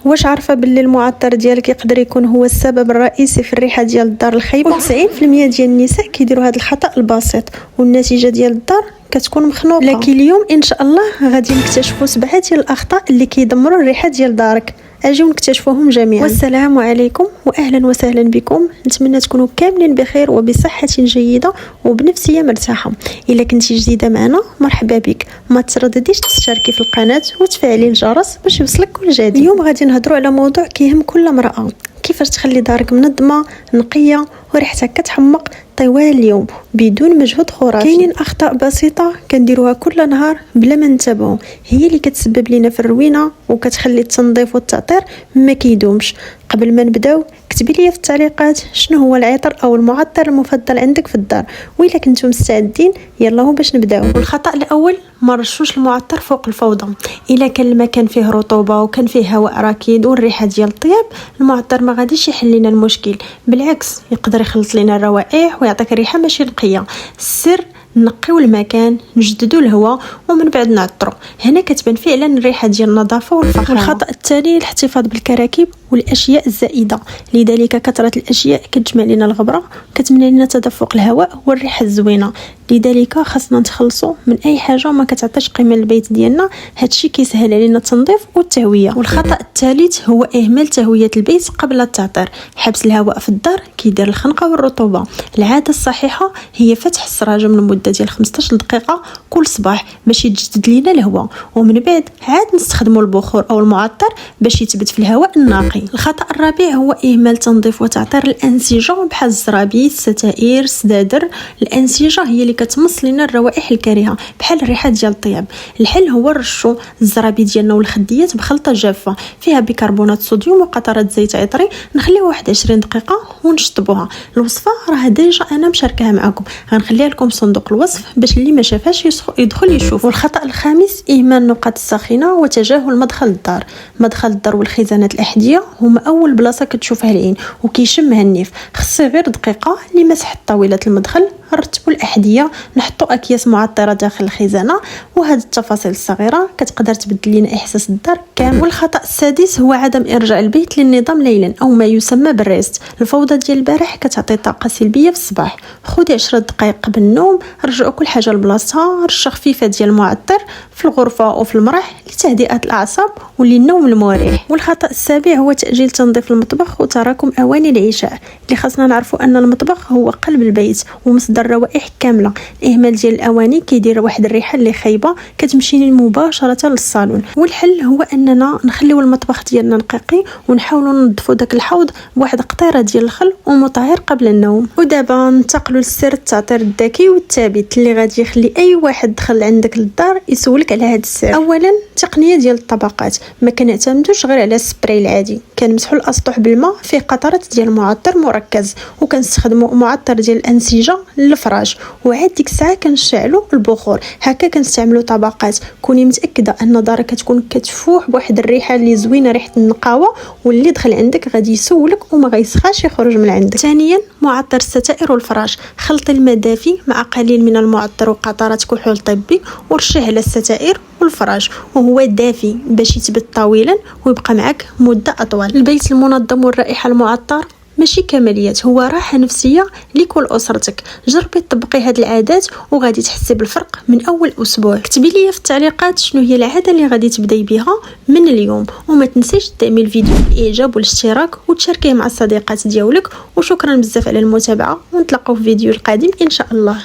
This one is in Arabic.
واش عارفه باللي المعطر ديالك يقدر يكون هو السبب الرئيسي في الريحه ديال الدار الخايبه؟ 90% ديال النساء كيديروا هذا الخطا البسيط والنتيجه ديال الدار كتكون مخنوقه. لكن اليوم ان شاء الله غادي نكتشفوا 7 ديال الاخطاء اللي كيدمروا الريحه ديال دارك. اجيو نكتشفوهم جميعا. والسلام عليكم واهلا وسهلا بكم. نتمنى تكونوا كاملين بخير وبصحه جيده وبنفسيه مرتاحه. الا كنتي جديده معنا مرحبا بك، ما تردديش تشتركي في القناه وتفعلي الجرس باش يوصلك كل جديد. اليوم غادي نهضروا على موضوع كيهم كل امراه، كيفاش تخلي دارك منظمه نقيه وريحتها كتحمق طوال اليوم بدون مجهود خرافي. كاينين اخطاء بسيطه كنديروها كل نهار بلا ما ننتبهوا، هي اللي كتسبب لنا في الروينه وكتخلي التنظيف والتعطير ما كيدومش. قبل ما نبداو كتبي لي في التعليقات شنو هو العطر او المعطر المفضل عندك في الدار، والا كنتم مستعدين يلا هو باش نبداو. والخطا الاول، ما رشوش المعطر فوق الفوضى. الا كان المكان فيه رطوبه وكان فيه هواء راكد والريحه ديال الطياب، المعطر ما غاديش يحل لنا المشكل، بالعكس يقدر يخلط لنا الروائح ويعطيك ريحه ماشي نقيه. السر نقيو المكان، نجددوا الهواء ومن بعد نعطروا. هنا كتبان فعلا الريحه ديال النظافه والفخامه. والخطا الثاني الاحتفاظ بالكراكيب والاشياء الزائده، لذلك كثره الاشياء كتجمع لنا الغبره، كتمنع لنا تدفق الهواء والريحه الزوينه. لذلك خاصنا نتخلصوا من اي حاجه ما كتعطيش قيمه للبيت ديالنا. هادشي كيسهل علينا التنظيف والتهويه. والخطا الثالث هو اهمال تهويه البيت قبل التعطير. حبس الهواء في الدار كيدير الخنقه والرطوبه. العاده الصحيحه هي فتح السراج من مده ديال 15 دقيقه كل صباح باش يتجدد لنا الهواء، ومن بعد عاد نستخدموا البخور او المعطر باش يثبت في الهواء النقي. الخطا الرابع هو اهمال تنظيف وتعطير الانسجه بحال الزرابي، الستائر، السدادر. الانسجه هي اللي كتمص لنا الروائح الكريهه بحال الريحه ديال الطياب. الحل هو رشو الزرابي ديالنا والخديات بخلطه جافه فيها بيكربونات صوديوم وقطرات زيت عطري، نخليوها واحد 20 دقيقه ونشطبوها. الوصفه راه ديجا انا مشاركاها معكم، غنخليها لكم في صندوق الوصف باش اللي ما شافاش يدخل يشوف. والخطا الخامس اهمال النقاط الساخنه وتجاهل مدخل الدار. مدخل الدار والخزانات الاحذيه هما اول بلاصه كتشوفها العين وكيشمها النيف. خصي غير دقيقه لمسح طاوله المدخل، نرتبوا الاحذيه، نحطوا اكياس معطره داخل الخزانه. وهذه التفاصيل الصغيره كتقدر تبدل لنا احساس الدار كامل. والخطا السادس هو عدم ارجاع البيت للنظام ليلا او ما يسمى بالريست. الفوضى ديال البارح كتعطي طاقه سلبيه في الصباح. خذي 10 دقائق قبل النوم، رجعوا كل حاجه لبلاصتها، رشه خفيفه ديال المعطر في الغرفه وفي المرح لتهدئه الاعصاب وللنوم المريح. والخطا السابع هو تاجيل تنظيف المطبخ وتراكم اواني العشاء. اللي خاصنا نعرفوا ان المطبخ هو قلب البيت ومصدر روائح كامله. الاهمال ديال الاواني كيدير واحد الريحه اللي خايبه كتمشي مباشره للصالون. والحل هو اننا نخليو المطبخ ديالنا نقي ونحاولوا ننظفوا داك الحوض بواحد قطيره ديال الخل ومطهر قبل النوم. ودابا ننتقلوا لسر التعطير الذكي والثابت اللي غادي يخلي اي واحد دخل عندك للدار يسولك على هذا السر. اولا تقنيه ديال الطبقات، ما كنعتمدوش غير على السبراي العادي، كنمسحوا الاسطح بالماء فيه قطرات ديال معطر مركز، وكنستخدموا معطر ديال الانسجه للفراش، وعاد ديك الساعه كنشعلوا البخور. هكا كنستعملوا طبقات. كوني متاكده ان دارك كتكون كتفوح بواحد الريحه اللي زوينه، ريحه النقاوه، واللي دخل عندك غادي يسولك وما غيسخاش يخرج من عندك. ثانيا معطر الستائر والفراش. خلطي الماء دافي مع قليل من المعطر وقطرات كحول طبي ورشيه على الستائر والفراش وهو دافي باش يثبت طويلا ويبقى معك مده اطول. البيت المنظم والرائحه المعطر ماشي كماليات، هو راحه نفسيه لكل اسرتك. جربي تطبقي هاد العادات وغادي تحسي بالفرق من اول اسبوع. كتبي لي في التعليقات شنو هي العاده اللي غادي تبداي بها من اليوم، وما تنسيش تدعمي الفيديو بالاعجاب والاشتراك وتشاركيه مع الصديقات ديالك. وشكرا بزاف على المتابعه، ونتلاقاو في فيديو القادم ان شاء الله.